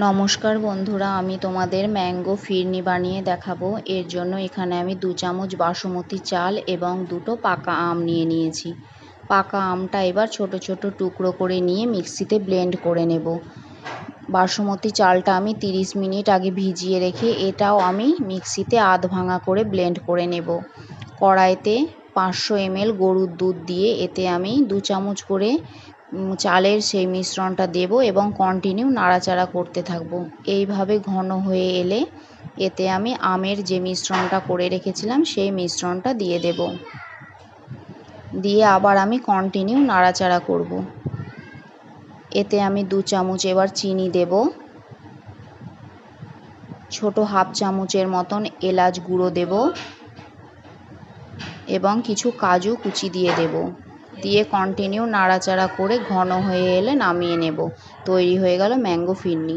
নমস্কার বন্ধুরা, আমি তোমাদের ম্যাঙ্গো ফিরনি বানিয়ে দেখাবো। এর জন্য এখানে আমি 2 চামচ বাসমতি চাল এবং 2টো পাকা আম নিয়ে নিয়েছি। পাকা আমটা এবার ছোট ছোট টুকরো করে নিয়ে মিক্সিতে ব্লেন্ড করে নেব। বাসমতি চালটা আমি 30 মিনিট আগে ভিজিয়ে রেখে এটাও আমি মিক্সিতে আধ ভাঙা করে ব্লেন্ড করে নেব। কড়াইতে 500 ml গরুর দুধ দিয়ে এতে আমি 2 চামচ করে চালের সেই মিশ্রণটা দেব এবং কন্টিনিউ নাড়াচাড়া করতে থাকবো। এইভাবে ঘন হয়ে এলে এতে আমি আমের যে মিশ্রণটা করে রেখেছিলাম সেই মিশ্রণটা দিয়ে দেব। দিয়ে আবার আমি কন্টিনিউ নাড়াচাড়া করব। এতে আমি 2 চামচ এবার চিনি দেব। ছোট হাফ চামচের মতন এলাচ গুঁড়ো দেব এবং কিছু কাজু কুচি দিয়ে দেব। দিয়ে কন্টিনিউ নাড়াচাড়া করে ঘন হয়ে এলে নামিয়ে নেব। তৈরি হয়ে গেল ম্যাঙ্গো ফিরনি।